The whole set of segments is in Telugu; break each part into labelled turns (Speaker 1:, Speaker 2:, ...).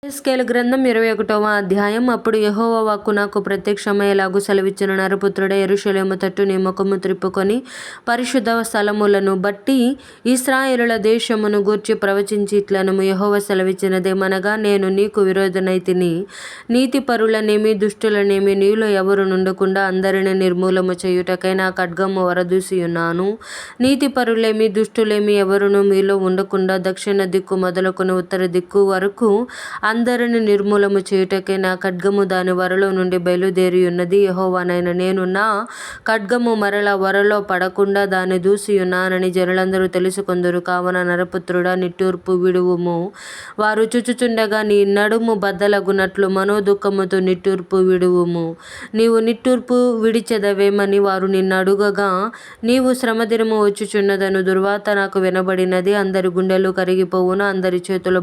Speaker 1: యెహెజ్కేలు గ్రంథం 21వ అధ్యాయం. అప్పుడు యెహోవా వాక్కు నాకు ప్రత్యక్షమయ్యేలాగు సెలవిచ్చెను. నరపుత్రుడా, యెరూషలేము తట్టు నీ ముఖము త్రిప్పుకొని పరిశుద్ధ స్థలములను బట్టి ఇశ్రాయేలుల దేశమును గూర్చి ప్రవచించి ఇట్లనుము. యెహోవా సెలవిచ్చినదేమనగా, నేను నీకు విరోధినైతిని. నీతిపరులనేమి దుష్టులనేమి నీలో ఎవరు నుండకుండా అందరిని నిర్మూలము చేయుటకై నా ఖడ్గము వరదూసియున్నాను. నీతిపరులేమి దుష్టులేమి ఎవరును మీలో ఉండకుండా దక్షిణ దిక్కు మొదలుకొని ఉత్తర దిక్కు వరకు అందరిని నిర్మూలము చేయుటకై నా ఖడ్గము దాని వరలో నుండి బయలుదేరియున్నది. యెహోవానైన నేను నా ఖడ్గము మరల వరలో పడకుండా దాన్ని దూసియున్నానని జనులందరూ తెలుసుకొందురు. కావున నరపుత్రుడా, నిట్టూర్పు విడువుము. వారు చుచుచుండగా నీ నడుము బద్దలగునట్లు మనోదుఃఖముతో నిట్టూర్పు విడువుము. నీవు నిట్టూర్పు విడిచెదవేమని వారు నిన్నడుగగా, నీవు శ్రమదినము వచ్చుచున్నదను దుర్వార్త నాకు వినబడినది. అందరి గుండెలు కరిగిపోవును, అందరి చేతులు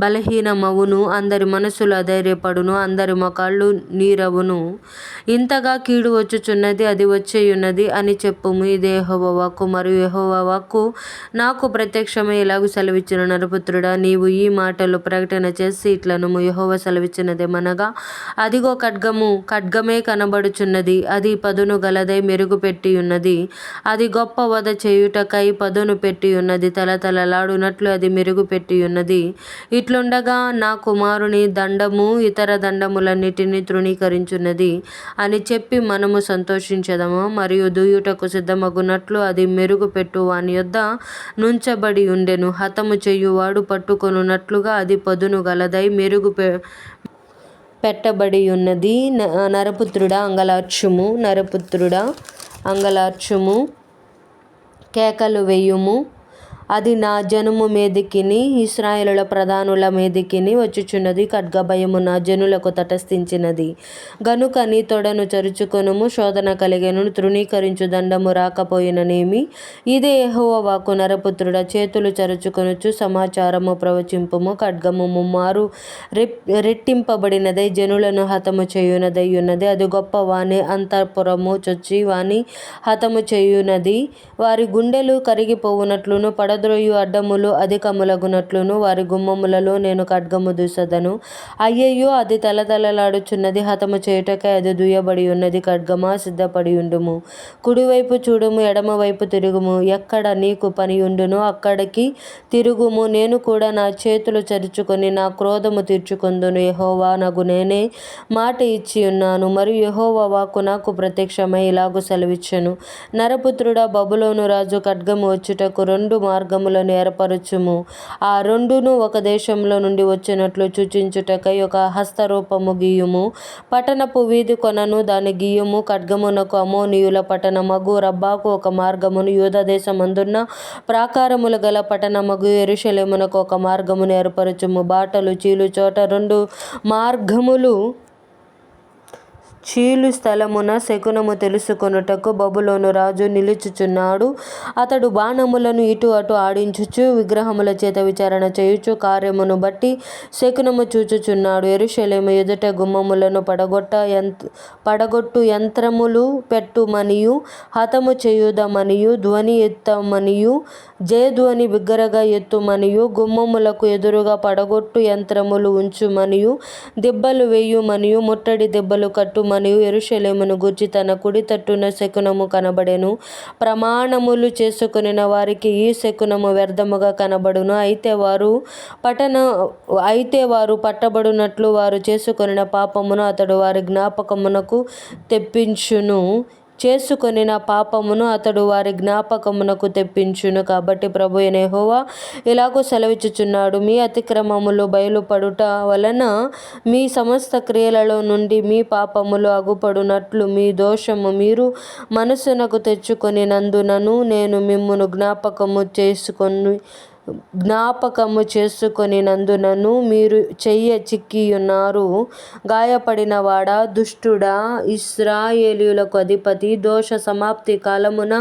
Speaker 1: బలహీనమవును, అందరి మనస్సులు అధైర్యపడును, అందరి మొకాళ్ళు నీరవును. ఇంతగా కీడు వచ్చుచున్నది, అది వచ్చేయున్నది అని చెప్పుము. ఇదే యెహోవా వాక్కు. మరియు యెహోవా వాక్కు నాకు ప్రత్యక్షమై ఇలాగు సెలవిచ్చెను. నరపుత్రుడా, నీవు ఈ మాటలు ప్రకటన చేసి ఇట్లనుము. యెహోవా సెలవిచ్చినదేమనగా, అదిగో ఖడ్గమే కనబడుచున్నది. అది పదును గలదై మెరుగు పెట్టియున్నది. అది గొప్ప వధ చేయుటకై పదును పెట్టియున్నది. తలతలలాడునట్లు అది మెరుగు పెట్టియున్నది. ఇట్లుండగా నా కుమారుని దండము ఇతర దండములన్నిటినీ తృణీకరించున్నది అని చెప్పి మనము సంతోషించెదము. మరియు దూయుటకు సిద్ధమగునట్లు అది మెరుగు పెట్టు వాని యొద్ద నుంచబడి ఉండెను. హతము చేయువాడు పట్టుకొనున్నట్లుగా అది పదును గలదై మెరుగు పెట్టబడియున్నది. నరపుత్రుడా, అంగలార్చుము, కేకలు వేయుము. అది నా జనుము మీదికిని ఇశ్రాయేలుల ప్రధానుల మీదికిని వచ్చుచున్నది. ఖడ్గభయము నా జనులకు తటస్థించినది గనుక నీ తొడను చరుచుకొనుము. శోధన కలిగెను, తృణీకరించు దండము రాకపోయిననేమి. ఇదే యెహోవా వాక్కు. నరపుత్రుడా, చేతులు చరుచుకొనుచు సమాచారము ప్రవచింపుము. ఖడ్గము ముమ్మారు రెట్టింపబడినదై జనులను హతము చేయునదయ్యున్నది. అది గొప్ప వాని అంతఃపురము చొచ్చి వాని హతము చేయునది. వారి గుండెలు కరిగిపోవునట్లును పడద్రోయు అడ్డములు అధికములగునట్లును వారి గుమ్మములలో నేను ఖడ్గము దూసెదను. అయ్యయ్యో, అది తలతలలాడుచున్నది, హతము చేయుటకై అది దూయబడి ఉన్నది. ఖడ్గమా, సిద్ధపడియుండుము. కుడివైపు చూడుము, ఎడమవైపు తిరుగుము. ఎక్కడ నీకు పనియుండునో అక్కడికి తిరుగుము. నేను కూడా నా చేతులు చరుచుకొని నా క్రోధము తీర్చుకొందును. యెహోవా నగు నేనే మాట ఇచ్చియున్నాను. మరియు యెహోవా వాక్కు నాకు ప్రత్యక్షమై ఇలాగు సెలవిచ్చెను. నరపుత్రుడా, బబులోను రాజు ఖడ్గము వచ్చుటకు 2 మార్గములను ఏర్పరచుము. ఆ రెండును ఒక దేశంలో నుండి వచ్చినట్లు సూచించుటకై ఒక హస్తరూపము గీయుము. పట్టణపు వీధి కొనను దాని గీయుము. ఖడ్గమునకు అమ్మోనీయుల పట్టణమగు రబ్బాకు ఒక మార్గమును, యూదా దేశమందున్న ప్రాకారములు గల పట్టణమగు యెరూషలేమునకు ఒక మార్గమును ఏర్పరచుము. బాటలు చీలు చోట 2 మార్గములు చీలు స్థలమున శకునము తెలుసుకొనుటకు బబులోను రాజు నిలుచుచున్నాడు. అతడు బాణములను ఇటు అటు ఆడించుచు విగ్రహముల చేత విచారణ చేయుచు కార్యమును బట్టి శకునము చూచుచున్నాడు. యెరూషలేము ఎదుట గుమ్మములను పడగొట్టు యంత్రములు పెట్టుమనియు హతము చేయుదమనియు ధ్వని ఎత్తమనియు జయధ్వని బిగ్గరగా ఎత్తుమనియు గుమ్మములకు ఎదురుగా పడగొట్టు యంత్రములు ఉంచుమనియు దెబ్బలు వేయుమనియు ముట్టడి దెబ్బలు కట్టుమనియు యెరూషలేమును గూర్చి తన కుడి తట్టున శకునము కనబడెను. ప్రమాణములు చేసుకొనిన వారికి ఈ శకునము వ్యర్థముగా కనబడును. అయితే వారు పట్టబడునట్లు వారు చేసుకొనిన పాపమును అతడు వారి జ్ఞాపకమునకు తెప్పించును. కాబట్టి ప్రభువైన యెహోవా ఇలాగూ సెలవిచ్చుచున్నాడు. మీ అతిక్రమములు బయలుపడుట వలన మీ సమస్త క్రియలలో నుండి మీ పాపములు అగుపడునట్లు మీ దోషము మీరు మనస్సునకు తెచ్చుకొనినందునను నేను మిమ్మును జ్ఞాపకము చేసుకొనినందునను మీరు చెయ్య చిక్కియున్నారు. గాయపడినవాడా, దుష్టుడా, ఇశ్రాయేలీయులకు అధిపతి, దోష సమాప్తి కాలమున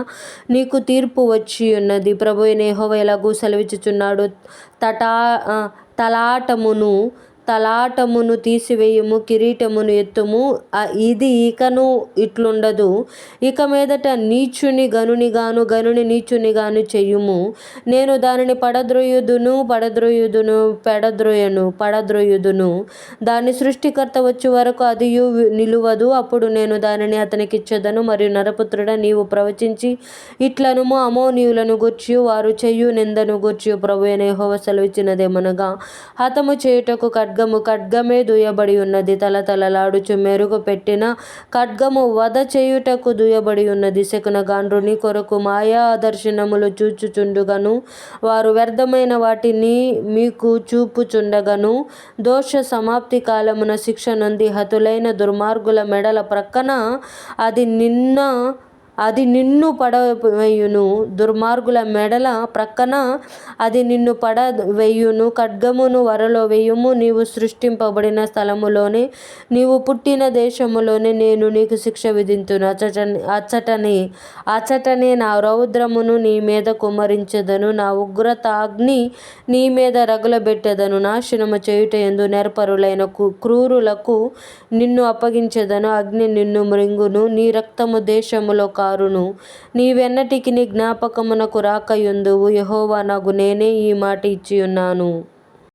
Speaker 1: నీకు తీర్పు వచ్చియున్నది. ప్రభువైన యెహోవా ఇలాగూ సెలవిచ్చుచున్నాడు. తలాటమును తలాటమును తీసివేయుము, కిరీటమును ఎత్తుము. ఇది ఇకను ఇట్లుండదు. ఇక మీదట నీచుని గనునిగాను, గనుని నీచునిగాను చెయ్యుము. నేను దానిని పడద్రోయుదును. దాని సృష్టికర్త వచ్చే వరకు అది నిలువదు. అప్పుడు నేను దానిని అతనికిచ్చెదను. మరియు నరపుత్రుడా, నీవు ప్రవచించి ఇట్లనుము, అమోనీయులను గూర్చియు వారు చెయ్యు నిందను గూర్చియు ప్రభువైన యెహోవా సెలవిచ్చినదేమనగా, హతము చేయుటకు ఖడ్గమే దూయబడి ఉన్నది. తలతలలాడుచు మెరుగు పెట్టిన ఖడ్గము వధ చేయుటకు దూయబడి ఉన్నది. శకునగాండ్రు నీ కొరకు మాయా దర్శనములు చూచుచుండుగను, వారు వ్యర్థమైన వాటిని మీకు చూపుచుండగను, దోష సమాప్తి కాలమున శిక్ష నొంది హతులైన దుర్మార్గుల మెడల ప్రక్కన అది నిన్ను పడవేయును. దుర్మార్గుల మెడల ప్రక్కన అది నిన్ను పడవేయును. ఖడ్గమును వరలో వేయుము. నీవు సృష్టింపబడిన స్థలములోనే, నీవు పుట్టిన దేశములోనే నేను నీకు శిక్ష విధింతును. అచ్చటనే నా రౌద్రమును నీ మీద కుమ్మరించెదను. నా ఉగ్రతాగ్ని నీ మీద రగులబెట్టెదను. నాశనము చేయుటయందు నేర్పరులైన క్రూరులకు నిన్ను అప్పగించెదను. అగ్ని నిన్ను మృంగును, నీ రక్తము దేశములో కారును. నీవెన్నటికిని జ్ఞాపకమునకు రాకయుందువు. యెహోవా నగు నేనే ఈ మాట ఇచ్చియున్నాను.